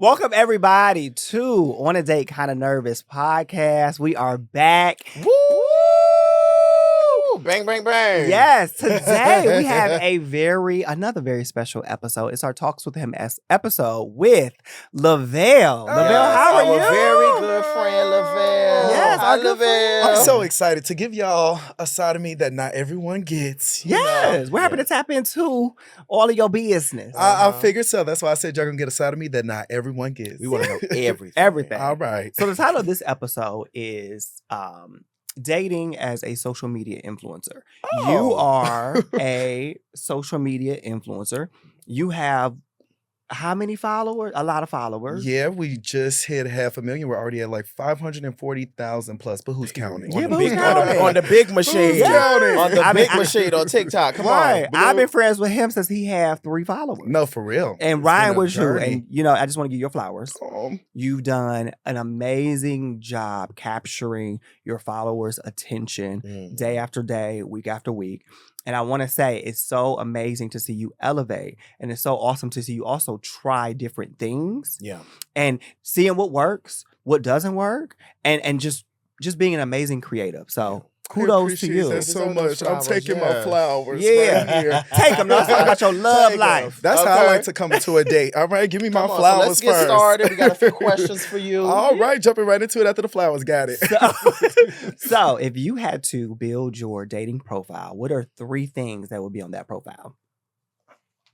Welcome everybody to On a Date Kinda Nervous podcast. We are back. Woo! Bang, bang, bang. Yes, today we have another very special episode. It's our Talks with Him episode with Lavelle. Lavelle, how are you? Our very good friend, Lavelle. Yes, Hi, our good Lavelle. I'm so excited to give y'all a side of me that not everyone gets. Yes, we're happy to tap into all of your business. I figured so. That's why I said y'all gonna get a side of me that not everyone gets. We want to know everything. Everything. All right. So the title of this episode is Dating as a Social Media Influencer. Oh. You are a social media influencer. You have how many followers? A lot of followers. Yeah, we just hit 500,000. We're already at like 540,000 plus. But who's counting? Yeah, on, but the who's big, counting? on the big machine. Who's counting? On the I big mean, machine on TikTok. Come Right. on. I've been friends with him since he had 3 followers. No, for real. And It's Ryan been a was you. journey. And, I just want to give you your flowers. Oh, You've done an amazing job capturing your followers' attention day after day, week after week. And I want to say it's so amazing to see you elevate. And it's so awesome to see you also try different things Yeah. and seeing what works, what doesn't work, and just being an amazing creative. So kudos to appreciate you. that so Deserve those much. I'm flowers, taking my yes. flowers. Yeah. Right here. Take them. Let's talk about your love Take 'em. life. That's how I Okay. like to come into a date. All right, give me my Come on, flowers so let's get first. started. We got a few questions for you. All right, jumping right into it after the flowers. Got it. So if you had to build your dating profile, what are 3 things that would be on that profile?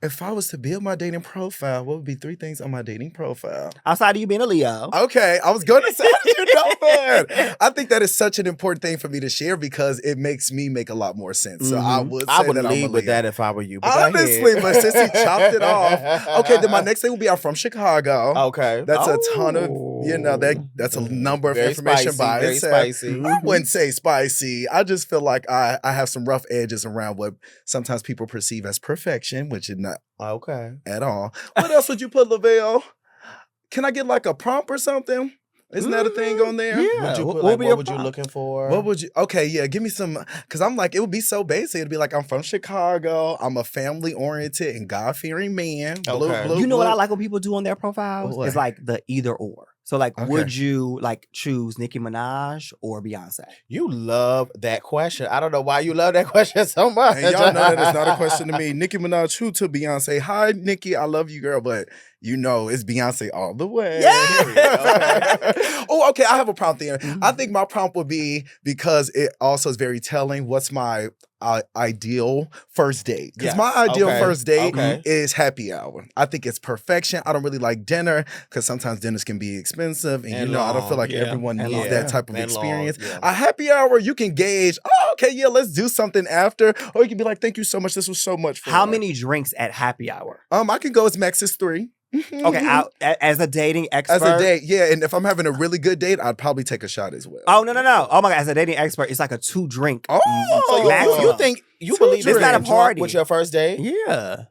If I was to build my dating profile, what would be 3 things on my dating profile? Outside of you being a Leo. Okay, I was going to say, you know that. I think that is such an important thing for me to share because it makes me make a lot more sense. So I would say I would that I'm a lead with Leo. that if I were you. But go Honestly, ahead. but since he chopped it off. Okay, then my next thing will be I'm from Chicago. Okay. That's a ton of, that's a number of information by very itself. spicy. I wouldn't say spicy. I just feel like I have some rough edges around what sometimes people perceive as perfection, which is not Okay. at all. What else would you put, Lavelle? Can I get like a prompt or something? Isn't that a thing on there? Yeah. Would you put, What like, would be what your would you prompt? looking for? What would you? Okay, yeah, give me some. Because I'm like, it would be so basic. It'd be like, I'm from Chicago. I'm a family-oriented and God-fearing man. Okay. You know what I like when people do on their profiles? What? It's like the either or. So like, Okay. would you like choose Nicki Minaj or Beyonce? You love that question. I don't know why you love that question so much. And y'all know that it's not a question to me. Nicki Minaj, who to Beyonce? Hi, Nicki, I love you, girl, but you know it's Beyonce all the way. Yeah. Oh, okay, I have a prompt there. I think my prompt would be, because it also is very telling, what's my ideal first date? Because Yes. my ideal Okay. first date Okay. is happy hour. I think it's perfection. I don't really like dinner because sometimes dinners can be expensive. And, And I don't feel long, like yeah. everyone And needs long. that type of And long, experience. yeah. A happy hour, you can gauge, oh, okay, yeah, let's do something after. Or you can be like, thank you so much. This was so much fun. How many drinks at happy hour? I can go as max as 3. Okay, as a dating expert. As a date, yeah. And if I'm having a really good date, I'd probably take a shot as well. Oh, no. Oh my God, as a dating expert, it's like a 2-drink. Oh, So Maximum. you think you Two believe It's not a in drunk party. with your first date? Yeah.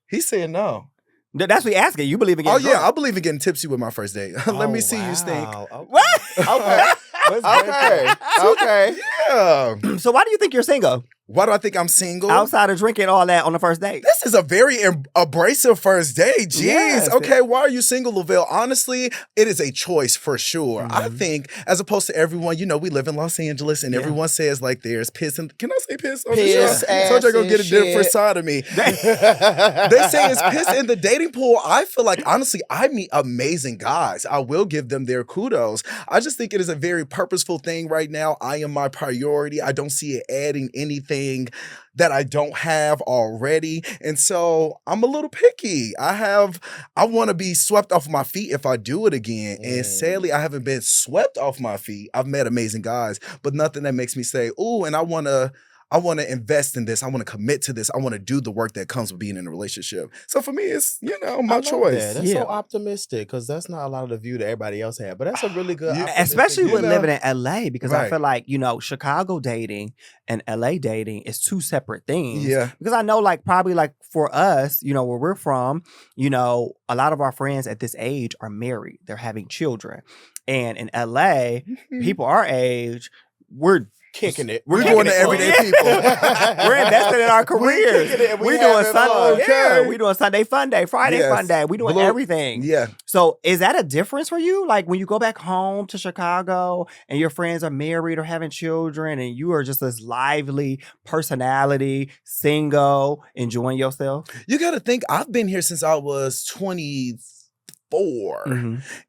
He said no. That's what we asking. You believe in Oh, getting yeah, drunk. I believe in getting tipsy with my first date. Let me see you stink. What? Okay. Okay. Okay. Yeah. So why do you think you're single? Why do I think I'm single? Outside of drinking all that on the first date? This is a very abrasive first date. Jeez. Yes. Okay, why are you single, Lavelle? Honestly, it is a choice for sure. I think, as opposed to everyone, we live in Los Angeles and everyone says like there's piss and can I say piss on Piss, the show? I told you I'm gonna get a ass, different shit. side of me. They say it's piss in the dating pool. I feel like, honestly, I meet amazing guys. I will give them their kudos. I just think it is a very purposeful thing right now. I am my priority. I don't see it adding anything that I don't have already. And so I'm a little picky. I want to be swept off my feet if I do it again. And sadly, I haven't been swept off my feet. I've met amazing guys, but nothing that makes me say, ooh, and I want to invest in this. I want to commit to this. I want to do the work that comes with being in a relationship. So for me, it's, my choice. That's Yeah. so optimistic because that's not a lot of the view that everybody else had. But that's a really good, Yeah. optimistic Especially view. with living in LA, because I Right. feel like, Chicago dating and LA dating is 2 separate things. Yeah. Because I know probably for us, where we're from, a lot of our friends at this age are married. They're having children. And in LA, people our age, we're kicking it. We're kicking going to it everyday fun. people. We're invested in our careers. kicking it and we We doing having Sunday. fun. Yeah, Okay. we doing Sunday fun day, Friday Yes. fun day. We doing Blue- everything. Yeah. So is that a difference for you? Like when you go back home to Chicago and your friends are married or having children and you are just this lively personality, single, enjoying yourself? You got to think, I've been here since I was 24.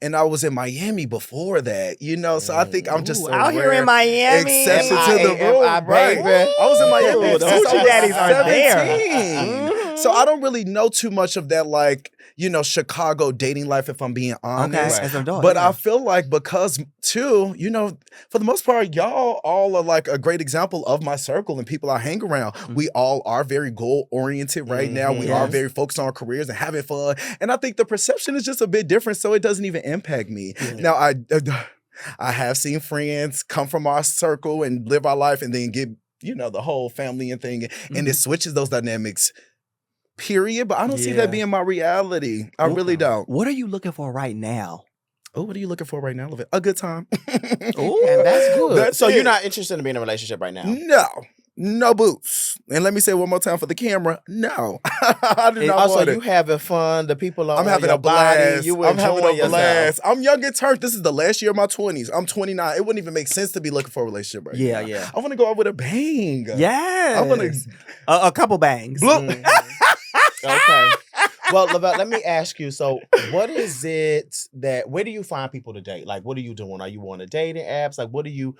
And I was in Miami before that, you know, so I think I'm just Ooh, a out here rare in Miami. exception to the M.I.A.M.I., rule, right? baby. I was in Miami Ooh, the since I hoochie was daddies are there. 17. So I don't really know too much of that, like, you know, Chicago dating life, if I'm being honest. Okay, as an adult. But yeah. I feel like because, too, you know, for the most part, y'all all are like a great example of my circle and people I hang around. We all are very goal-oriented right now. We are Yes. very focused on our careers and having fun. And I think the perception is just a bit different, so it doesn't even impact me. Now, I have seen friends come from our circle and live our life and then get, you know, the whole family and thing. And it switches those dynamics, period. But I don't see Yeah. that being my reality. I really don't. What are you looking for right now? Oh, what are you looking for right now, Lavelle? A good time. Ooh, And that's good. That's so you're it. not interested in being in a relationship right now? No boots. And let me say it one more time for the camera. No, I do not Also, want you it. having fun. The people are I'm on having your a blast. body. You I'm having enjoying a yourself. blast. I'm young and turned. This is the last year of my 20s. I'm 29. It wouldn't even make sense to be looking for a relationship right now. Yeah. I want to go out with a bang. Yes. I want to. a couple bangs. Bloop. Okay. Well, Lavelle, let me ask you. So, what is it where do you find people to date? Like, what are you doing? Are you on the dating apps? Like, when you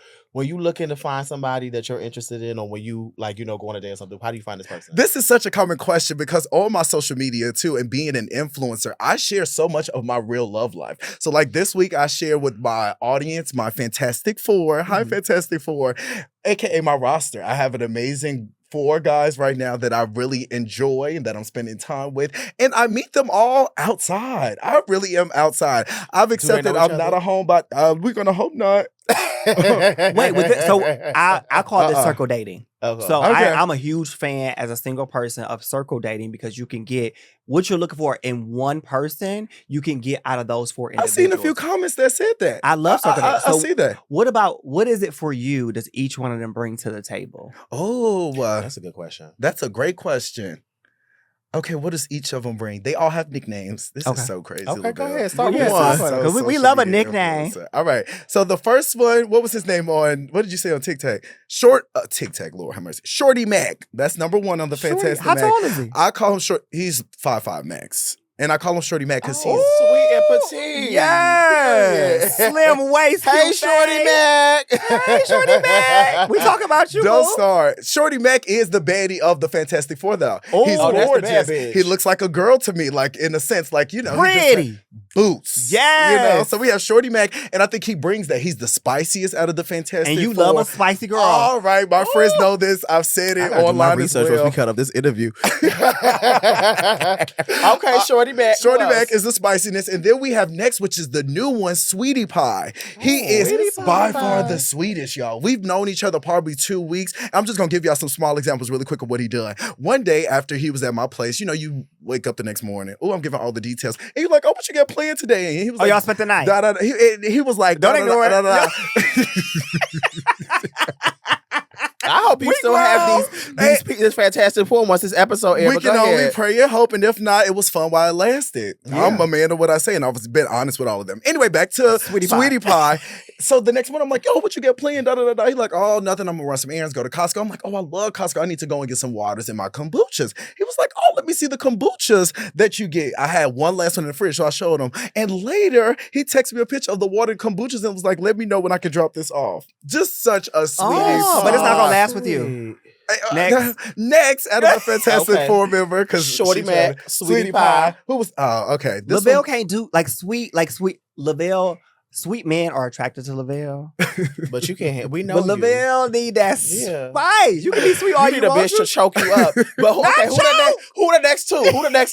looking to find somebody that you're interested in, or when you, like, you know, go on a date or something, how do you find this person? This is such a common question because on my social media too, and being an influencer, I share so much of my real love life. So like this week, I share with my audience, my Fantastic Four, hi Fantastic Four, aka my roster. I have an amazing 4 guys right now that I really enjoy and that I'm spending time with. And I meet them all outside. I really am outside. I've accepted know I'm each not other? a home, but we're going to hope not. Wait, so I call this circle dating. Okay. So Okay. I'm a huge fan as a single person of circle dating because you can get what you're looking for in one person. You can get out of those 4 I've individuals. seen a few comments that said that. I love circle dating. I So see that. what is it for you? Does each one of them bring to the table? Oh, That's a good question. that's a great question. Okay, what does each of them bring? They all have nicknames. This Okay. is so crazy. Okay, go Lavelle. ahead. Start Yeah, with start one. with it. 'Cause we social love a media nickname. influencer. All right. So the first one, what was his name on? What did you say on TikTok? TikTok. Lord have mercy. Shorty Mac. That's number 1 on the Shorty, Fantastic how Mac. tall is he? I call him short. He's 5'5" max, and I call him Shorty Mac because he's. sweet and petite. Yes. Slim waist. Hey, cute Shorty face. Mac. Hey, Shorty Mac. We talk about you. Don't boo. start. Shorty Mac is the baddie of the Fantastic Four, though. Oh, He's that's the gorgeous. bad bitch. He looks like a girl to me, like in a sense, like you know, he just Pretty. boots. Yes. You know, so we have Shorty Mac, and I think he brings that. He's the spiciest out of the Fantastic And you Four. love a spicy girl. All right, my friends know this. I've said it online as well. cut up this interview. Okay, Shorty Mac. Shorty Who Mac else? is the spiciness. And then we have next, which is the new one, Sweetie Pie. He is by far the sweetest, y'all. We've known each other probably 2 weeks. I'm just going to give y'all some small examples really quick of what he done. One day after he was at my place, you know, you wake up the next morning. Oh, I'm giving all the details. And he's like, oh, what you got planned today? And he was Oh, like, y'all spent the night. da, da, da. He was like, Don't da, da, ignore da, it. da, da. I hope you still have this Fantastic Four once this episode airs. We but can go only ahead. pray and hope, and if not, it was fun while it lasted. Yeah. I'm a man of what I say, and I've been honest with all of them. Anyway, back to Sweetie Pie. So the next one, I'm like, yo, what you got planned? Da, da, da, da. He's like, oh, nothing. I'm gonna run some errands, go to Costco. I'm like, oh, I love Costco. I need to go and get some waters and my kombuchas. He was like, oh, let me see the kombuchas that you get. I had one last one in the fridge, so I showed him. And later, he texted me a picture of the watered kombuchas and was like, let me know when I can drop this off. Just such a sweetie. Oh, but it's not gonna last with you. Next, out of the Fantastic Okay. Four member, because Shorty Mac, Sweetie Pie. Who was? Oh, okay. This Lavelle one- can't do like sweet Lavelle. Sweet men are attracted to Lavelle. But you can't. We know But you. Lavelle need that Yeah. spice. You can be sweet all You you need a want bitch to to. choke you up. But who, Not okay, Who the next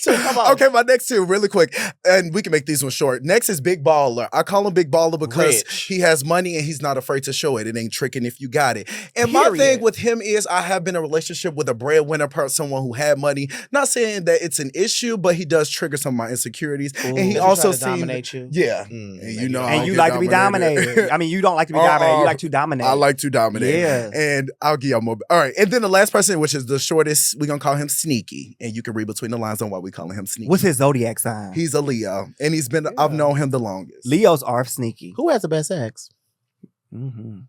two? Come on. Okay, my next two, really quick, and we can make these ones short. Next is Big Baller. I call him Big Baller because he has money and he's not afraid to show it. It ain't tricking if you got it. And my thing with him is I have been in a relationship with a breadwinner someone who had money. Not saying that it's an issue, but he does trigger some of my insecurities. Ooh, and he also dominate you. Yeah. And you know, and you like to be dominated. I mean, you don't like to be dominated. You like to dominate. I like to dominate. Yeah. And I'll give y'all more. All right. And then the last person, which is the shortest, we're going to call him Sneaky. And you can read between the lines on why we calling him Sneaky. What's his zodiac sign? He's a Leo. And I've known him the longest. Leos are sneaky. Who has the best sex? Mm-hmm.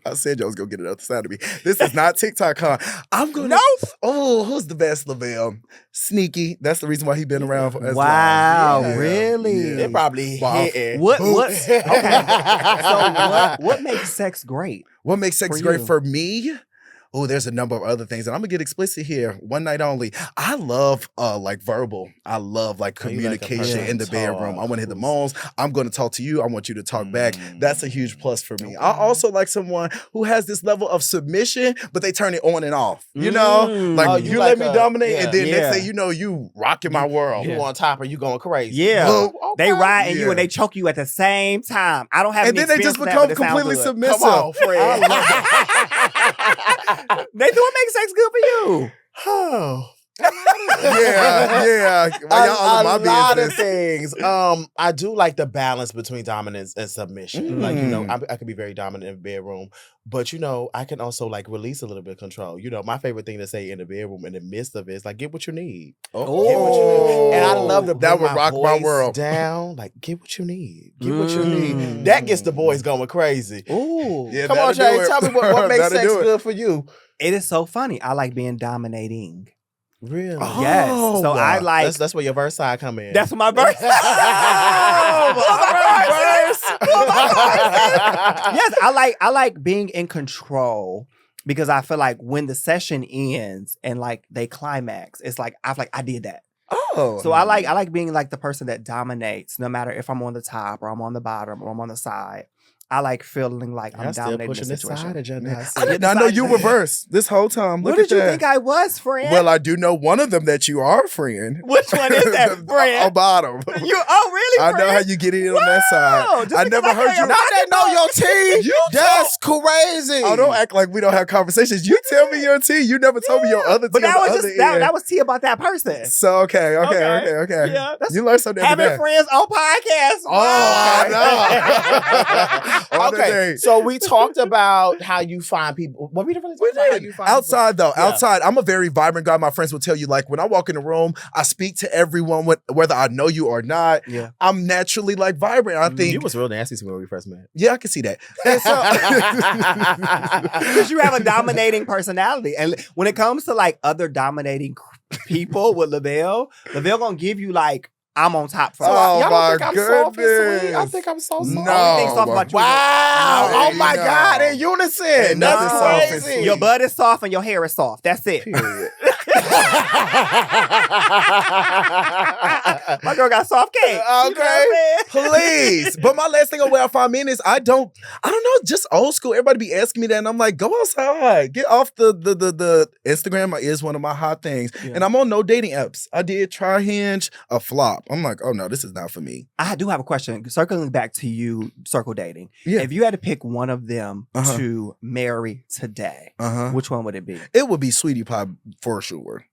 I said y'all was gonna get it outside of me. This is not TikTok, huh? I'm gonna. Nope. Oh, who's the best, Lavelle? Sneaky. That's the reason why he been around for as wow, long. really? It probably hit. What? Okay. So what makes sex great? What makes sex For great you? for me? Oh, there's a number of other things, and I'm gonna get explicit here. One night only. I love like verbal. I love like communication in the bedroom. I want to hit the moans. I'm gonna talk to you. I want you to talk back. That's a huge plus for me. I also like someone who has this level of submission, but they turn it on and off. You know, like you let me dominate, and then next thing you know, you rocking my world. You on top, or you going crazy? Yeah, Well, they riding you and they choke you at the same time. I don't have, and any then they just experience become with that, but it completely sounds good. submissive. Come on, Fred. They do what makes sex good for you. Oh. yeah. Why y'all all in my a lot of business? things. I do like the balance between dominance and submission. Like, you know, I can be very dominant in the bedroom, but you know, I can also like release a little bit of control. You know, my favorite thing to say in the bedroom in the midst of it is like, get what you need. Get what you need. And I love to bring that would rock my voice world down. Like, get what you need. Get what you need. That gets the boys going crazy. Ooh. Yeah, Come on, Jay. Tell me what makes sex good for you. It is so funny. I like being dominating. Really? Yes. So I like. That's where your verse side come in. That's my verse. Yes, I like being in control because I feel like when the session ends and like they climax, it's like I feel like I did that. Oh, So I like being like the person that dominates, no matter if I'm on the top or I'm on the bottom or I'm on the side. I like feeling like I'm dominating the situation. I did not know you were reversed this whole time. What Look did at you that. think I was, friend? Well, I do know one of them that you are, friend. Which one is that, friend? A bottom. Really, I friend? know how you get in on that side. Just I never because heard you. Not that know your tea. You That's crazy. Oh, don't act like we don't have conversations. You tell me your tea. You never told me your other tea. But that on was the just other end. that was tea about that person. So okay. Yeah, that's- You learned something Having today. friends on podcasts. Oh, I know. On the Okay, day. so we talked about how you find people. What we really talk about how you find Outside though, Yeah. outside, I'm a very vibrant guy. My friends will tell you, like when I walk in the room, I speak to everyone, whether I know you or not. Yeah. I'm naturally like vibrant. I think, You was real nasty to me when we first met. yeah, I can see that. And so, Because you have a dominating personality. And when it comes to like other dominating people with Lavelle gonna give you like, I'm on top for Oh, Y'all my don't think I'm soft and sweet? I goodness. think I'm so soft. No. Only thing soft about you is Wow. No, Oh my no. God. In unison. Ain't nothing That's soft and crazy. sweet. your butt is soft and your hair is soft. That's it. period. My girl got soft cake. You know what I'm saying? Please. But my last thing on where I find men is I don't know, just old school. Everybody be asking me that, and I'm like, go outside. Get off the Instagram is one of my hot things. Yeah. And I'm on no dating apps. I did try Hinge, a flop. I'm like, oh no, this is not for me. I do have a question. Circling back to you, circle dating. Yeah. If you had to pick one of them Uh-huh. to marry today, Uh-huh. which one would it be? It would be Sweetie Pie for sure.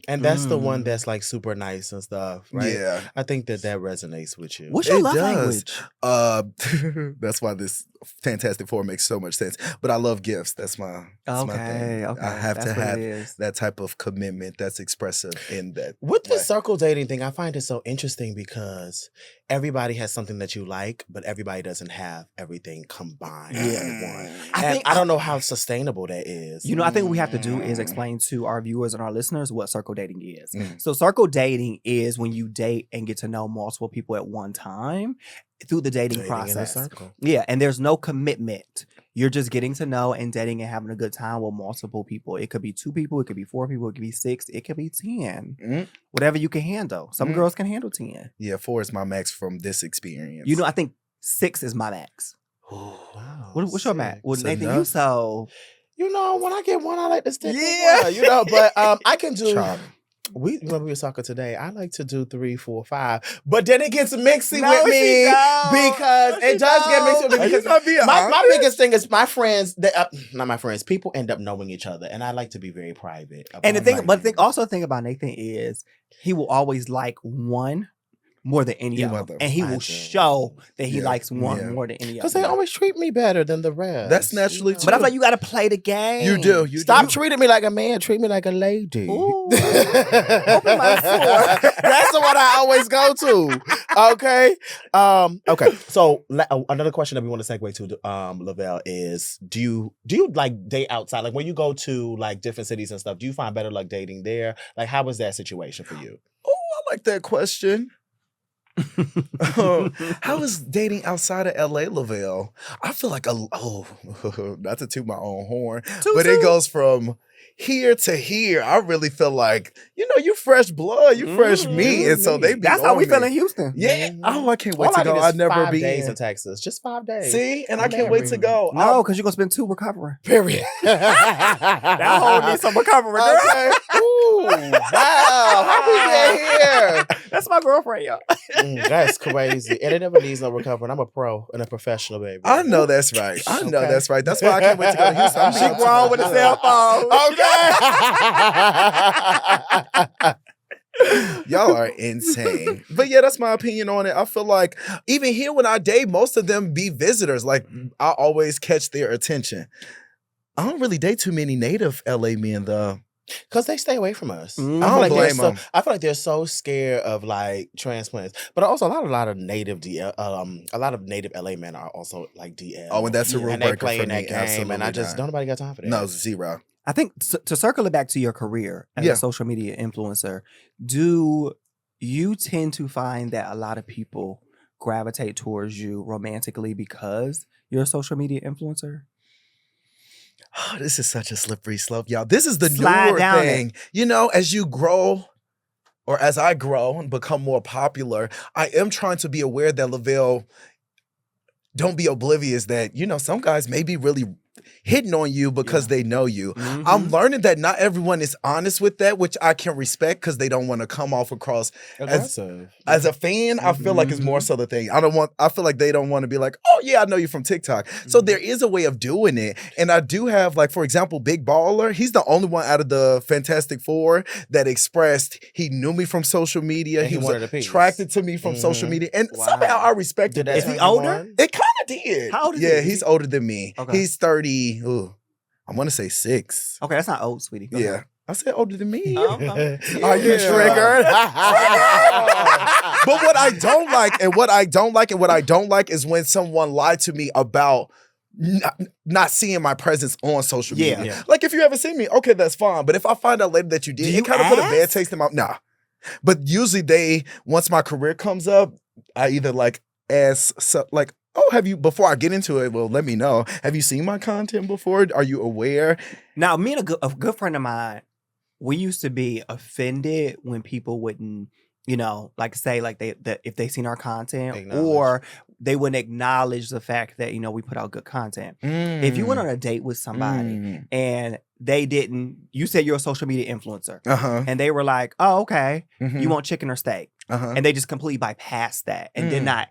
And that's the one that's like super nice and stuff, right? Yeah. I think that resonates with you. What's your It love does. language? That's why this Fantastic Four makes so much sense. But I love gifts. That's my my thing. Okay. I have That's to what have it is. that type of commitment that's expressive in that. With the way. circle dating thing, I find it so interesting because everybody has something that you like, but everybody doesn't have everything combined in one. I don't know how sustainable that is. You know, I think what we have to do is explain to our viewers and our listeners what circle dating is. Mm. So circle dating is when you date and get to know multiple people at one time through the dating Dating in a process. circle. Yeah, and there's no commitment. You're just getting to know and dating and having a good time with multiple people. It could be 2 people, it could be 4 people, it could be 6, it could be 10. Mm. Whatever you can handle. Some Mm. girls can handle 10. Yeah, 4 is my max from this experience. You know, I think 6 is my max. Wow. What's your max? Well, It's Nathan, you enough. so you know, when I get one, I like to stick Yeah. with one, you know, but I can do. Chop. When we were talking today, I like to do 3, 4, 5, but then it gets mixy No, with she me don't. because No, she it does get mixy with me. Are you Because not being my honest? biggest thing is my friends, not my friends, people end up knowing each other, and I like to be very private. And the about thing, my but the thing, name. also the thing about Nathan is he will always like one more than any of them, and he I will do. show that he Yeah, likes one yeah. more than any of Because them. they always treat me better than the rest. That's naturally you know? But I feel like you got to play the game. You do. You Stop do. treating me like a man. Treat me like a lady. Ooh. Open my sword. That's the one I always go to. Okay. Okay. So another question that we want to segue to, Lavelle, is do you like date outside? Like when you go to like different cities and stuff, do you find better luck dating there? Like how was that situation for you? Oh, I like that question. How is dating outside of LA, Lavelle? I feel like not to toot my own horn, but it goes from here to here. I really feel like, you fresh blood, you fresh meat. And so they be That's how on we me. feel in Houston. Yeah. Oh, I can't wait All to I go. need is I'd never 5 be days in. in Texas. Just 5 days. See? And I I'm can't wait to married. go. No, because you're going to spend 2 recovering. Period. That whole needs some recovery, girl. Okay. Ooh, wow. How we get here? That's my girlfriend, y'all. That's crazy. And it never needs no recovery. I'm a pro and a professional, baby. I know that's right. I know Okay. that's right. That's why I can't wait to go to Houston. I'm She shocked grown with a cell phone. Okay. Y'all are insane. But yeah, that's my opinion on it. I feel like even here when I date, most of them be visitors. Like I always catch their attention. I don't really date too many native LA men though. Because they stay away from us. Mm. I don't blame they're them. I feel like they're so scared of like transplants. But also a lot of native DL, a lot of native LA men are also like DL. Oh, and that's a rule and they breaker play for in that me. game, Absolutely and I just not. don't nobody got time for that. No, zero. I think to circle it back to your career as Yeah. a social media influencer, do you tend to find that a lot of people gravitate towards you romantically because you're a social media influencer? Oh, this is such a slippery slope, y'all. This is the Slide newer down thing. As you grow, or as I grow and become more popular, I am trying to be aware that Lavelle, don't be oblivious that, some guys may be really hitting on you because they know you. I'm learning that not everyone is honest with that, which I can respect because they don't want to come off across Aggressive. as a fan. I feel like it's more so the thing. I feel like they don't want to be like, oh yeah, I know you from TikTok. So there is a way of doing it. And I do have, like, for example, Big Baller. He's the only one out of the Fantastic Four that expressed he knew me from social media. And he was wanted a piece. attracted to me from social media. And Wow. somehow I respected Did that that. Is he turn you older? on? It kind of did. How old is yeah, he? he's older than me. Okay. He's 30. I want to say 6. Okay, that's not old, sweetie. Go Yeah. ahead. I said older than me. Oh, okay. Are you Yeah. triggered? But what I don't like is when someone lied to me about not seeing my presence on social media. Yeah. Like if you haven't seen me, okay, that's fine. But if I find out later that you did, Do you it kind of put a bad ask? taste in my Nah. But usually once my career comes up, I either like ask like, oh, before I get into it, well, let me know. Have you seen my content before? Are you aware? Now, me and a good friend of mine, we used to be offended when people wouldn't, like say like that if they seen our content Acknowledge. or they wouldn't acknowledge the fact that, we put out good content. If you went on a date with somebody and they didn't, you said you're a social media influencer and they were like, oh, okay, you want chicken or steak? And they just completely bypassed that and did not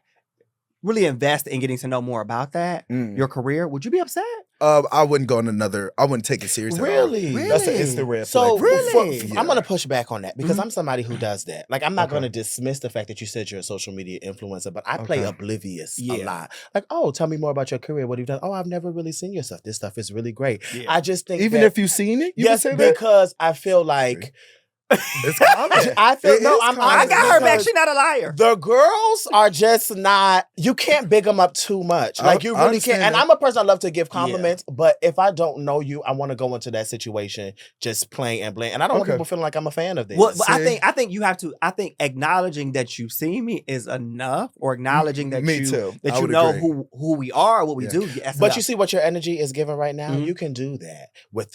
really invest in getting to know more about that, your career, would you be upset? I wouldn't I wouldn't take it seriously. Really? That's an instant red So flag. Really? I'm going to push back on that because I'm somebody who does that. Like, I'm not going to dismiss the fact that you said you're a social media influencer, but I play oblivious a lot. Like, oh, tell me more about your career. What have you done? Oh, I've never really seen your stuff. This stuff is really great. Yeah. I just think Even that, if you've seen it, you yes, would say that? because I feel like It's common. I feel It no. is I'm common. I honest got her back. because She's not a liar. the girls are just not. You can't big them up too much. Like you I really understand can't. And that. I'm a person I love to give compliments, but if I don't know you, I want to go into that situation just plain and blank. And I don't want Okay. people feeling like I'm a fan of this. Well, but See? I think you have to. I think acknowledging that you've seen me is enough, or acknowledging that Me you too. that I you would know agree. who we are, what we Yeah. do. Yes, But you see what your energy is giving right now? Mhm. You can do that with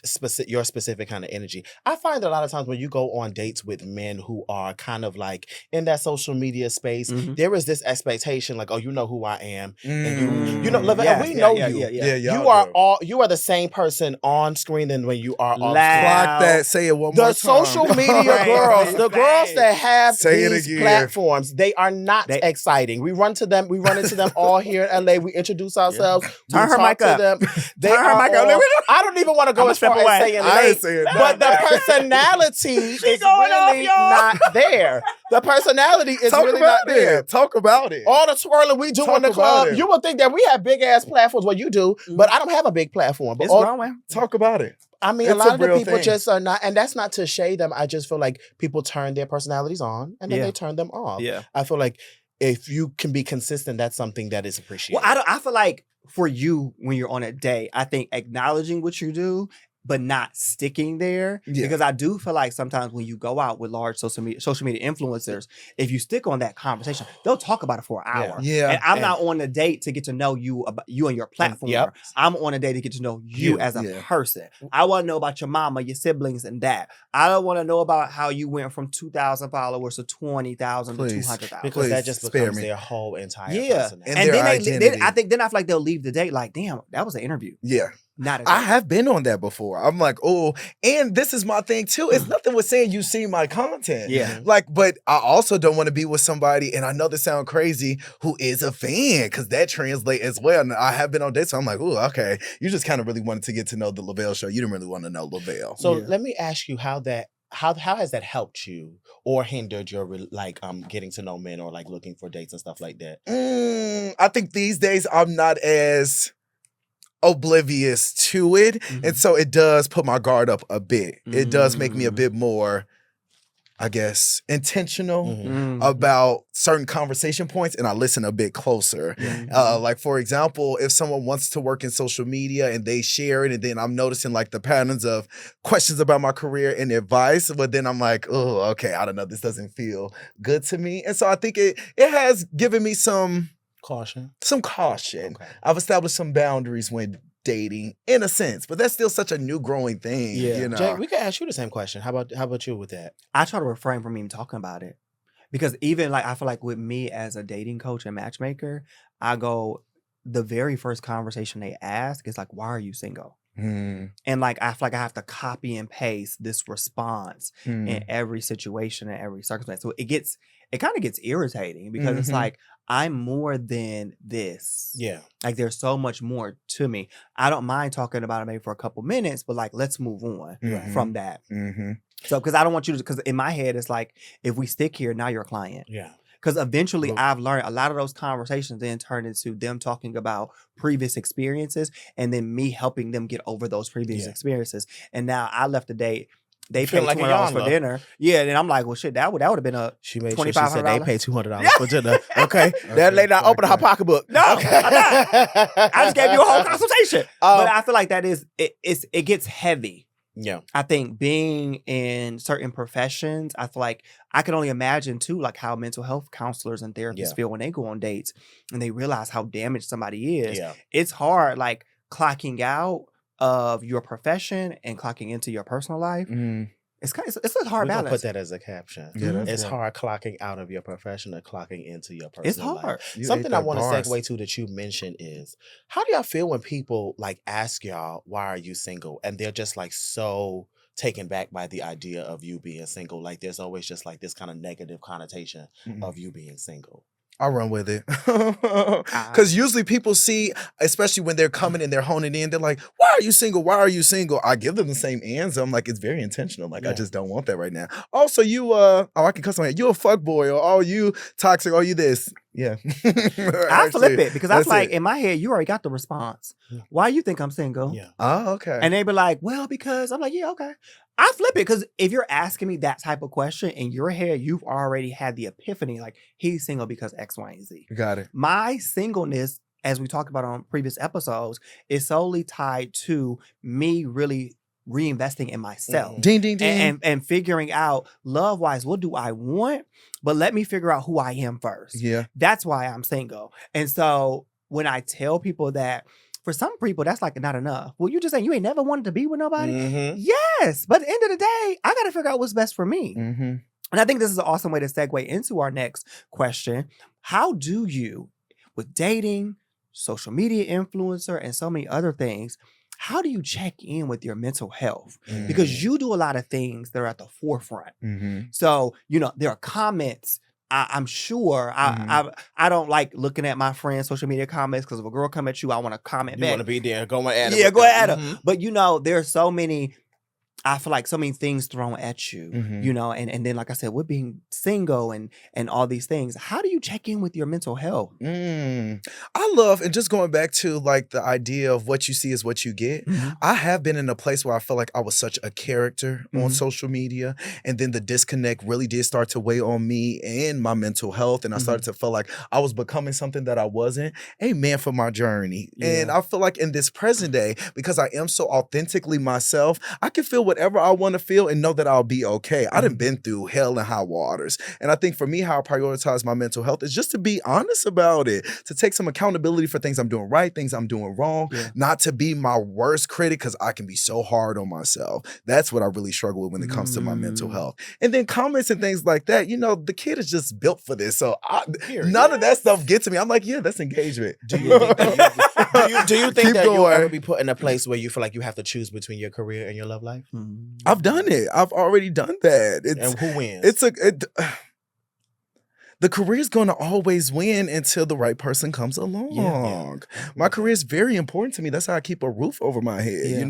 your specific kind of energy. I find that a lot of times when you go on dates with men who are kind of like in that social media space, Mhm. there is this expectation like, oh, you know who I am. And Mm. you know, Lavelle, Yes, we yeah, know yeah, you. yeah, yeah. y'all do. You are the same person on screen than when you are off screen. Loud. Clock that. Say it one more The time. social media Crazy. girls, the girls that have Say it these again. platforms, they are not They- exciting. We run into them all here in LA. We introduce ourselves. Turn we her talk mic to up. them. They Turn her are mic up. all, I don't even want to go I'ma as far step away. as saying I ain't late, saying but the nothing. personality is going off, really y'all. not there. The personality is Talk really about not there. it. Talk about it. All the twirling we do Talk in the about club, it. you would think that we have big ass platforms. Well, you do, but I don't have a big platform. But It's all, growing. Talk about it. I mean, It's a lot a of the real people thing. just are not, and that's not to shade them. I just feel like people turn their personalities on and then Yeah. they turn them off. Yeah. I feel like if you can be consistent, that's something that is appreciated. Well, I feel like for you, when you're on a date, I think acknowledging what you do, but not sticking there. Yeah. Because I do feel like sometimes when you go out with large social media influencers, if you stick on that conversation, they'll talk about it for an hour. Yeah. And I'm And- not on a date to get to know you about you and your platform. Yep. I'm on a date to get to know you as a Yeah. person. I want to know about your mama, your siblings, and that. I don't want to know about how you went from 2,000 followers to 20,000 to Please. 200,000. because that Please, just spare becomes me. their whole entire Yeah. personality. And And their then identity. I feel like they'll leave the date like, damn, that was an interview. Yeah. Not a I date. have been on that before. I'm like, oh, and this is my thing too. It's nothing with saying you see my content. Yeah. Like, but I also don't want to be with somebody, and I know this sounds crazy, who is a fan, because that translates as well. And I have been on dates, so I'm like, oh, okay. You just kind of really wanted to get to know the Lavelle show. You didn't really want to know Lavelle. So Yeah. let me ask you how has that helped you or hindered your getting to know men or like looking for dates and stuff like that? I think these days I'm not as oblivious to it. Mhm. And so it does put my guard up a bit. It does make me a Mm. bit more, I guess, intentional Mhm. about certain conversation points, and I listen a bit closer. Like, for example, if someone wants to work in social media and they share it, and then I'm noticing like the patterns of questions about my career and advice, but then I'm like, oh, okay, I don't know, this doesn't feel good to me. And so I think it has given me some Caution. caution. Okay. I've established some boundaries when dating, in a sense, but that's still such a new growing thing. Yeah. You know? Jay, we could ask you the same question. How about you with that? I try to refrain from even talking about it. Because even like I feel like with me as a dating coach and matchmaker, I go, the very first conversation they ask is like, why are you single? Mm, And like I feel like I have to copy and paste this response mm. in every situation and every circumstance. So it kind of gets irritating because it's Mhm. like I'm more than this. Yeah. Like there's so much more to me. I don't mind talking about it maybe for a couple minutes, but like let's move on Mhm. from that. Mhm. So because I don't want you to, because in my head it's like if we stick here, now you're a client. Yeah. Because eventually Look. I've learned a lot of those conversations then turn into them talking about previous experiences and then me helping them get over those previous Yeah. experiences. And now I left the date. They Feeling paid like a $200 for yonla. dinner. Yeah, and I'm like, well, shit, that would have been a She made sure she said they $2,500. paid $200 for dinner. Okay. That Okay, lady not opening her okay. pocketbook. No, I'm I just gave you a whole consultation. But I feel like that is it gets heavy. Yeah. I think being in certain professions, I feel like I can only imagine too, like how mental health counselors and therapists Yeah. feel when they go on dates and they realize how damaged somebody is. Yeah. It's hard, like clocking out of your profession and clocking into your personal life. Mm. It's a hard We're gonna balance. put that as a caption. Yeah, that's It's good. hard clocking out of your profession and clocking into your personal It's life. hard. You Something ate I that want to bars. segue to that you mentioned is, how do y'all feel when people like ask y'all, why are you single? And they're just like so taken back by the idea of you being single. Like there's always just like this kind of negative connotation Mm. of you being single. I run with it. Because usually people see, especially when they're coming and they're honing in, they're like, why are you single? Why are you single? I give them the same answer. I'm like, it's very intentional. Like, I Yeah. just don't want that right now. Also, you, I can cuss on it. You a fuckboy, or oh, you toxic, or you this. Yeah. I flip it because I that's feel like it. in my head, you already got the response. Yeah. Why you think I'm single? Yeah. Oh, okay. And they be like, well, because I'm like, yeah, okay. I flip it because if you're asking me that type of question in your head, you've already had the epiphany, like he's single because X, Y, and Z. Got it. My singleness, as we talked about on previous episodes, is solely tied to me really reinvesting in myself. Mhm. Ding, ding, ding. And figuring out love wise, what do I want? But let me figure out who I am first. Yeah. That's why I'm single. And so when I tell people that for some people, that's like not enough. Well, you just saying you ain't never wanted to be with nobody? Mhm. Yes. But at the end of the day, I got to figure out what's best for me. Mhm. And I think this is an awesome way to segue into our next question. How do you, with dating, social media influencer, and so many other things, how do you check in with your mental health? Because you do a lot of things that are at the forefront. So, there are comments. I'm sure I don't like looking at my friends' social media comments because if a girl come at you, I want to comment You back. want to be there. Go at her. Yeah, go at her. But there are so many. I feel like so many things thrown at you, and then like I said, we're being single and all these things. How do you check in with your mental health? I love, and just going back to like the idea of what you see is what you get. I have been in a place where I felt like I was such a character on social media, and then the disconnect really did start to weigh on me and my mental health, and I started to feel like I was becoming something that I wasn't. Amen for my journey. And I feel like in this present day, because I am so authentically myself, I can feel whatever I want to feel and know that I'll be okay. I done been through hell and high waters. And I think for me, how I prioritize my mental health is just to be honest about it, to take some accountability for things I'm doing right, things I'm doing wrong, not to be my worst critic, because I can be so hard on myself. That's what I really struggle with when it comes to my mental health. And then comments and things like that, the kid is just built for this. So none of that stuff gets to me. I'm like, yeah, that's engagement. Do you think that you'll going. ever be put in a place where you feel like you have to choose between your career and your love life? I've done it. I've already done that. And who wins? The career is going to always win until the right person comes along. My career is very important to me. That's how I keep a roof over my head.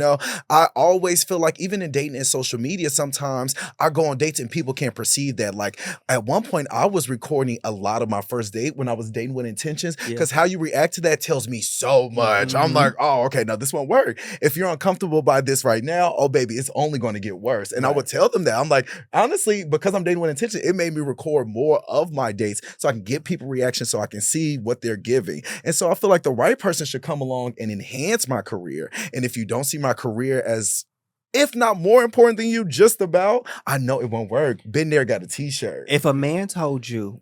I always feel like even in dating and social media, sometimes I go on dates and people can't perceive that. Like at one point, I was recording a lot of my first date when I was dating with intentions, because how you react to that tells me so much. I'm like, oh, okay, no, this won't work. If you're uncomfortable by this right now, oh, baby, it's only going to get worse. And I would tell them that. I'm like, honestly, because I'm dating with intention, it made me record more of my dates so I can get people reactions, so I can see what they're giving. And so I feel like the right person should come along and enhance my career. And if you don't see my career as, if not more important than you, just about, I know it won't work. Been there, got a t-shirt. If a man told you,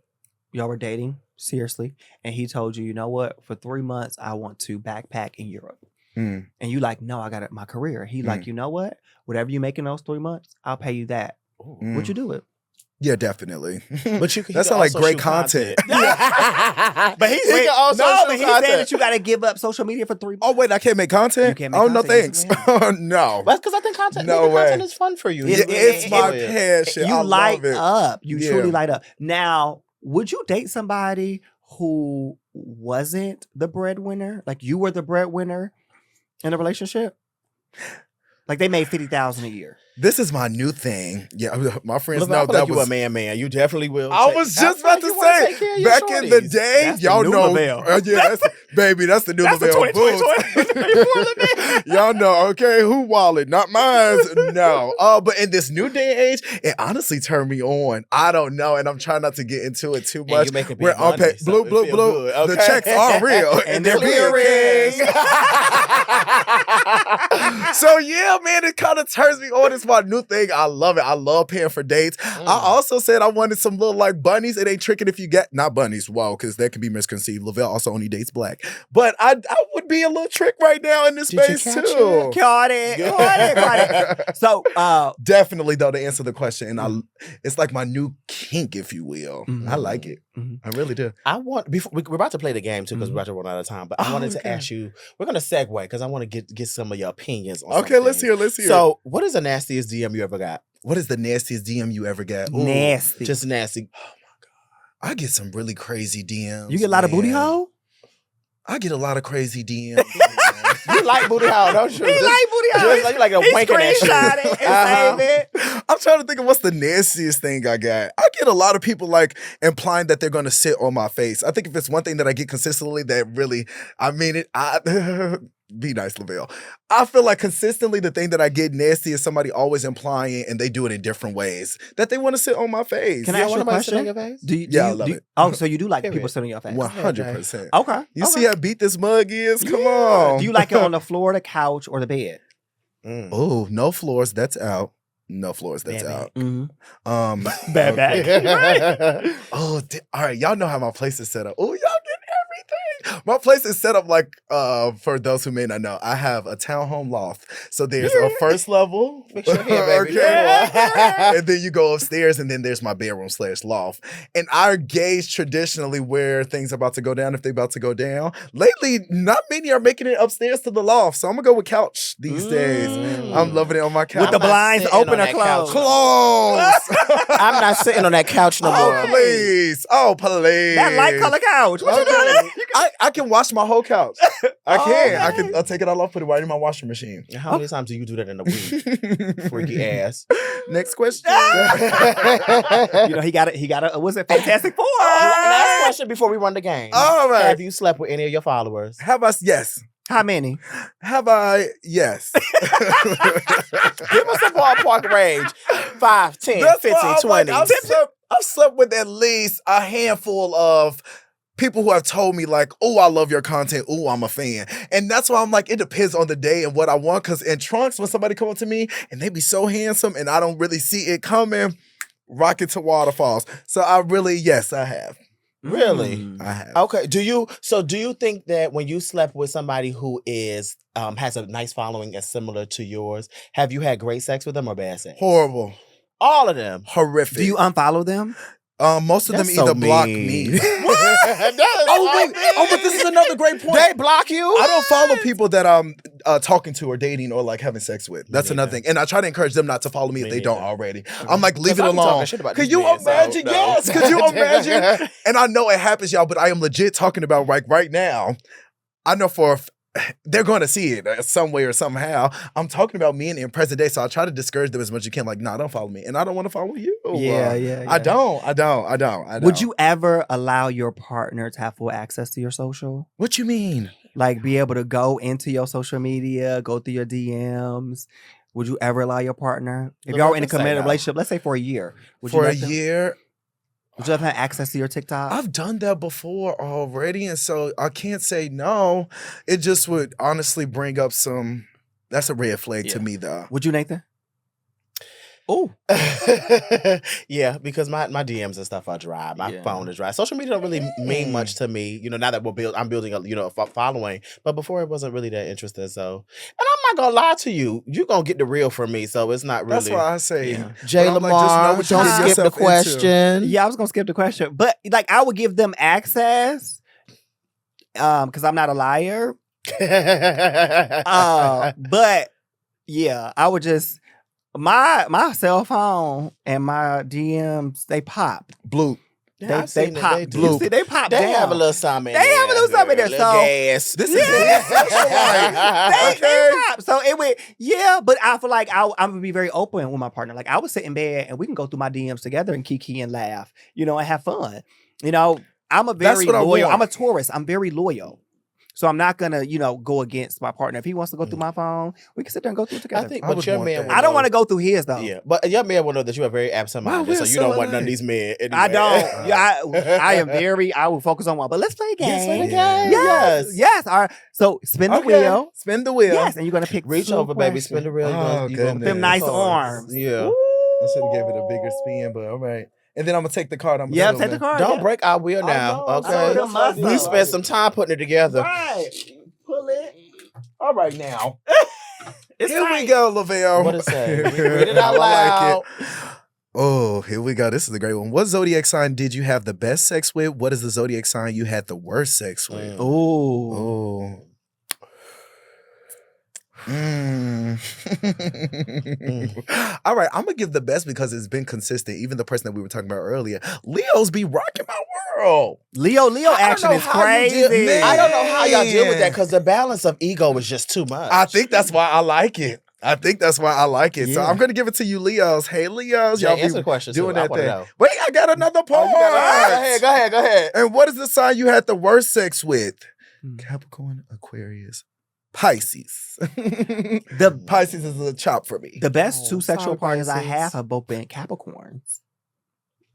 y'all were dating, seriously, and he told you, you know what, for 3 months, I want to backpack in Europe. And you like, no, I got my career. He like, you know what, whatever you make in those 3 months, I'll pay you that. Would you do it? Yeah, definitely. But that sounds like great content. But he said that you got to give up social media for 3 months. Oh, wait, I can't make content? You can't make no, content. thanks. No. That's because I think content is fun for you. It's my passion. You I light love it. up. You truly light up. Now, would you date somebody who wasn't the breadwinner? Like you were the breadwinner in a relationship? Like they made $50,000 a year. This is my new thing. Yeah, my friends Lavelle, know that you was a man. You definitely will. I was just about to say, back in the day, that's y'all the new know, Lavelle. baby, that's the new That's Lavelle. the 2020. Y'all know, okay, who wallet? Not mine. No. But in this new day and age, it honestly turned me on. I don't know, and I'm trying not to get into it too much. You making big We're money, unpaid. so Blue. good, okay? The checks are real, and they're being So yeah, man, it kind of turns me on. It's my new thing. I love it. I love paying for dates. I also said I wanted some little like bunnies. It ain't tricking if you get not bunnies. Wow, because that can be misconceived. Lavelle also only dates black, but I would be a little trick right now in this space too. Caught it. So definitely though, to answer the question, and it's like my new kink, if you will. I like it. I really do. We're about to play the game too because we're about to run out of time. But I wanted to ask you. We're gonna segue because I want to get some of your opinions on Okay, let's hear. So, what is the nastiest DM you ever got? What is the nastiest DM you ever got? Ooh, nasty. Just nasty. Oh my God. I get some really crazy DMs. You get a lot of booty hole? I get a lot of crazy DMs. You like booty hole, don't you? He like booty hole. You like a wanking that shit. And save it. I'm trying to think of what's the nastiest thing I got. I get a lot of people like implying that they're going to sit on my face. I think if it's one thing that I get consistently that really, I mean it, be nice, Lavelle. I feel like consistently the thing that I get nasty is somebody always implying, and they do it in different ways, that they want to sit on my face. Can I ask you a question? I love it. Oh, so you do like people sitting on your face? 100%. Okay. You see how beat this mug is? Come on. Do you like it on the floor, the couch, or the bed? Oh, no floors. That's out. No floors. That's out. Bad. Oh, all right. Y'all know how my place is set up. Oh, y'all get everything. My place is set up like, for those who may not know, I have a townhome loft. So there's a first level. Fix your hair, baby. And then you go upstairs, and then there's my bedroom/loft. And I gauge traditionally where things are about to go down, if they're about to go down. Lately, not many are making it upstairs to the loft. So I'm going to go with couch these days. I'm loving it on my couch. With the blinds open or closed? Closed. I'm not sitting on that couch no more. Oh, please. Oh, please. That light color couch. What you doing? I can wash my whole couch. I can. I'll take it all off, put it right in my washing machine. How many times do you do that in a week? Freaky ass. Next question. You know, he got it. Was it Fantastic Four? Last question before we run the game. All right. Have you slept with any of your followers? Have I? Yes. How many? Have I? Yes. Give us a ballpark range. 5, 10, That's 15, why I'm 20. like, I've slept with at least a handful of people who have told me like, oh, I love your content. Oh, I'm a fan. And that's why I'm like, it depends on the day and what I want. Because in trunks, when somebody come up to me and they be so handsome and I don't really see it coming, rocket to waterfalls. So yes, I have. Really? I have. Okay. Do you think that when you slept with somebody who is has a nice following as similar to yours, have you had great sex with them or bad sex? Horrible. All of them. Horrific. Do you unfollow them? Most of them That's so either block mean. me. Oh, but this is another great point. They block you? I don't follow people that I'm talking to or dating or like having sex with. That's another thing. And I try to encourage them not to follow me if they don't already. I'm like, leave it alone. Could you imagine? Yes. Could you imagine? And I know it happens, y'all, but I am legit talking about like right now. I know they're going to see it some way or somehow. I'm talking about me in present day, so I try to discourage them as much as you can. Like, no, don't follow me, and I don't want to follow you. Yeah. I don't. Would you ever allow your partner to have full access to your social? What you mean? Like, be able to go into your social media, go through your DMs? Would you ever allow your partner, if y'all were in a committed relationship, let's say for a year, would you for a year? Would you have had access to your TikTok? I've done that before already, and so I can't say no. It just would honestly bring up that's a red flag to me, though. Would you, Nathan? Oh. Yeah, because my DMs and stuff are dry. My phone is dry. Social media don't really mean much to me, now that I'm building a following. But before it wasn't really that interested. So, and I'm not gonna lie to you, you're gonna get the real from me. So it's not really. That's why I say, Jay Lamar, don't skip the question. Yeah, I was gonna skip the question, but like I would give them access, because I'm not a liar. But yeah, I would just. My cell phone and my DMs, they pop. Blue. They pop. Blue. They pop down. They have a little something. They have a little something there. So gas. This is they pop. So it would, but I feel like I'm gonna be very open with my partner. Like I would sit in bed and we can go through my DMs together and kiki and laugh, and have fun. I'm a very loyal. I'm a Taurus. I'm very loyal. So I'm not gonna, go against my partner. If he wants to go through my phone, we can sit there and go through it together. I think, but your man, I don't want to go through his though. Yeah, but your man will know that you are very absent-minded, so you don't want none of these men. Anyway. I don't. Yeah, I am very. I will focus on one. But let's play a game. Let's play a game. Yes. All right. So spin the wheel. Spin the wheel. Yes, and you're gonna pick. Reach over, baby. Spin the wheel. Oh, goodness. Them nice arms. Yeah. I should have gave it a bigger spin, but all right. And then I'm gonna take the card. Take the card. Don't break our wheel now. Okay. We spent some time putting it together. Right. Pull it. All right now. Here we go, Lavelle. What it say? Read it out loud. Oh, here we go. This is a great one. What zodiac sign did you have the best sex with? What is the zodiac sign you had the worst sex with? Oh. All right, I'm gonna give the best because it's been consistent. Even the person that we were talking about earlier, Leos be rocking my world. Leo action is crazy. I don't know how y'all deal with that because the balance of ego is just too much. I think that's why I like it. So I'm gonna give it to you, Leos. Hey, Leos, y'all answer the question doing too. that thing. Wait, I got another part. Go ahead. And what is the sign you had the worst sex with? Capricorn, Aquarius, Pisces. The Pisces is a chop for me. The best two sexual partners I have both been Capricorns.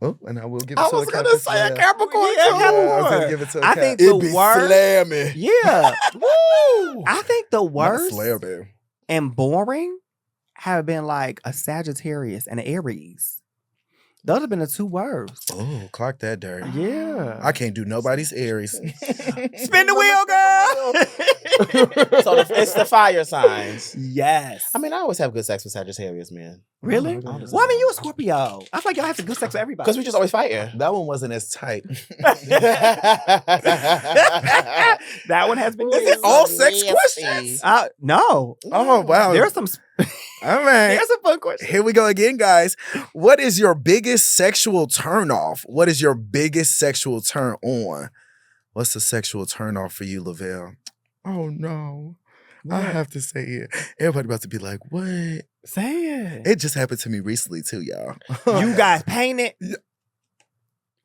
Oh, and I will give it I to was a gonna say a Capricorn. Yeah, I was gonna give it to a I think Cap. the worst. Slamming. Yeah. Woo! I think the Not worst slamming. and boring have been like a Sagittarius and an Aries. Those have been the 2 words. Oh, clock that dirt. Yeah. I can't do nobody's Aries. Spin the wheel, girl. So it's the fire signs. Yes. I mean, I always have good sex with Sagittarius, man. Really? Oh, Well, I mean, you a Scorpio. I feel like y'all have some good sex with everybody. Because we just always fighting. That one wasn't as tight. That one has been Is used. it all sex questions? No. Oh, wow. There's some All right. there's some fun questions. Here we go again, guys. What is your biggest sexual turn off? What is your biggest sexual turn on? What's the sexual turn off for you, Lavelle? Oh, no. I have to say it. Everybody about to be like, what? Say it. It just happened to me recently, too, y'all. You guys painted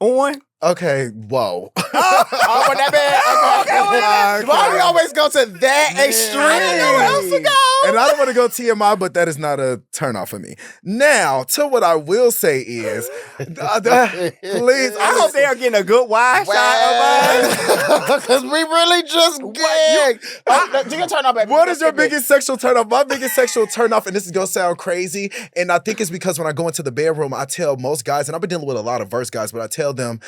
on. Okay, whoa. Oh, when that bad. Okay. Why we always go to that extreme? I didn't know where else to go. And I don't want to go TMI, but that is not a turn off for me. Now, to what I will say is, please, I hope they are getting a good wide shot of us. Because we really just gagged. Do your turn off, baby. what is your biggest sexual turn off? My biggest sexual turn off, and this is going to sound crazy, and I think it's because when I go into the bedroom, I tell most guys, and I've been dealing with a lot of verse guys, but I tell them,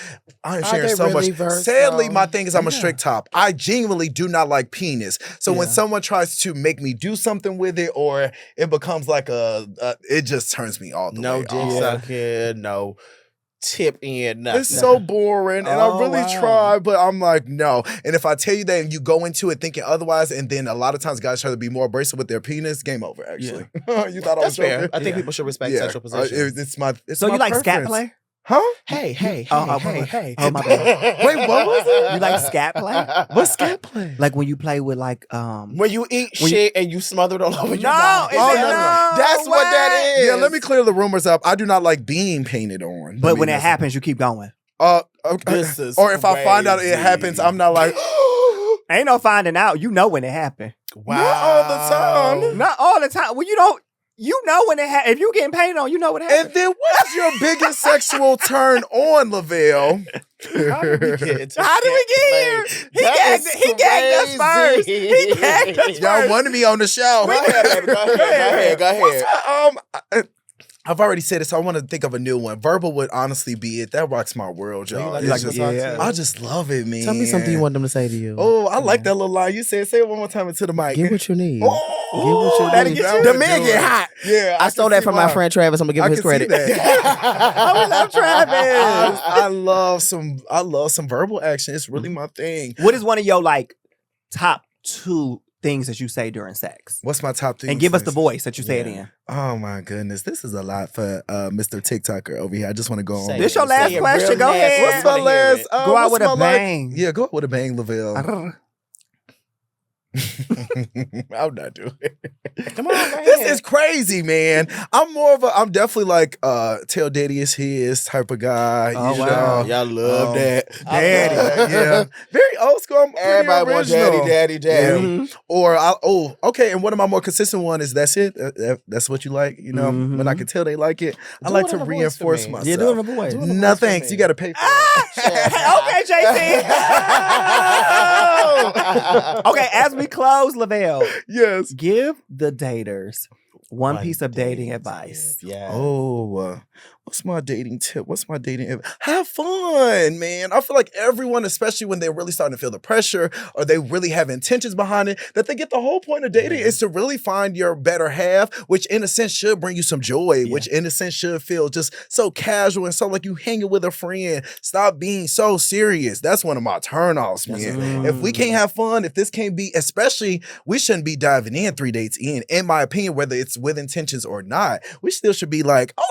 I'm sharing they so really much. verse, Sadly, though? my thing is I'm a strict top. I genuinely do not like penis. So when someone tries to make me do something with it, or it becomes like it just turns me all the No way dick off. sucking, no tip in, nothing. It's so boring, and I Oh, really wow. try, but I'm like, no. And if I tell you that and you go into it thinking otherwise, and then a lot of times guys try to be more abrasive with their penis, game over, actually. You thought I was That's fair. joking? I think Yeah. people should respect sexual positions. It's my it's So my you like scat preference. play? Huh? Hey. Oh, my bad. Wait, what was it? You like scat play? What's scat play? Like when you play with like When you eat When shit and you smother it all over your No, mouth. is Oh, it- no, no. That's what that is. Yeah, let me clear the rumors up. I do not like being painted on. But when it happens, you keep going. Okay. This is Or if I find out it crazy. happens, I'm not like, Ain't no finding out. You know when it happened. Wow. not all the time. Not all the time. Well, you don't. You know when it happened. If you getting painted on, you know what happened. And then what is your biggest sexual turn on, Lavelle? How did we get How did we get here? He gagged us first. He gagged us Y'all first. wanted me on the show. Go ahead, baby. Go ahead. I've already said it, so I want to think of a new one. Verbal would honestly be it. That rocks my world, y'all. like It's like just- yeah. I just love it, man. Tell me something you want them to say to you. Oh, I like that little line. You said, say it one more time into the mic. Get what you need. Oh, that'll get you. The men get hot. Yeah, I stole can that see from my why. friend Travis. I'm gonna give I him his can see credit. that. Oh, we love Travis. I love some verbal action. It's really my thing. What is one of your like top 2 things that you say during sex? What's my top thing? And give us the voice that you say it Yeah. in. Oh my goodness, this is a lot for Mr. TikToker over here. I just want to go on. Say This it. your last Say it question. real Go nasty. ahead. What's my I wanna hear last? it. Go out what's with a my last- bang. Yeah, go out with a bang, Lavelle. I'm not doing it. Come on, go ahead. This is crazy, man. I'm definitely like tell daddy is his type of guy. Oh, you wow. know? Y'all love that. Daddy. I love that. Yeah. Very old school. I'm pretty Everybody wants original. daddy. Yeah. Or okay, and one of my more consistent one is that's it. That's what you like, you know. When I can tell they like it, I Do like it to in a voice for reinforce me. myself. Yeah, doing a voice. Do it in a No voice for thanks. me. You got to pay for Okay, JC. Okay, as we close, Lavelle, it. Yes. give the daters one piece of dating advice. Yeah. Oh, what's my dating tip? What's my dating? Have fun, man. I feel like everyone, especially when they're really starting to feel the pressure or they really have intentions behind it, that they get the whole point of dating is to really find your better half, which in a sense should bring you some joy, which in a sense should feel just so casual and so like you hanging with a friend. Stop being so serious. That's one of my turnoffs, man. If we can't have fun, if this can't be, especially, we shouldn't be diving in 3 dates in my opinion, whether it's with intentions or not. We still should be like, oh,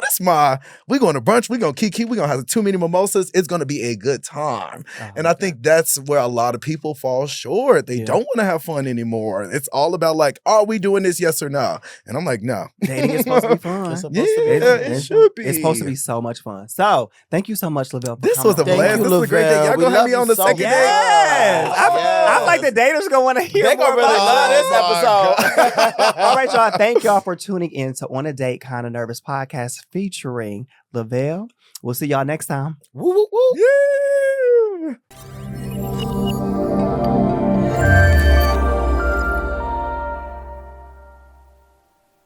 we going to brunch, we going to kiki, we going to have too many mimosas. It's going to be a good time. And I think that's where a lot of people fall short. They don't want to have fun anymore. It's all about like, are we doing this, yes or no? And I'm like, no. Dating is supposed to be fun. It's supposed Yeah, to be fun. it should be. It's supposed to be so much fun. So, thank you so much, Lavelle. For This coming was a on. Thank blast. you, This was a great day. Lavelle. Y'all We gonna have love me you on the so second much. day? Yes. I Yes. like the daters gonna want to hear They more gonna really about love us. this episode. All right, y'all. Thank y'all for tuning in to On a Date Kinda Nervous podcast featuring Lavelle. We'll see y'all next time. Woo, woo, woo. Yeah.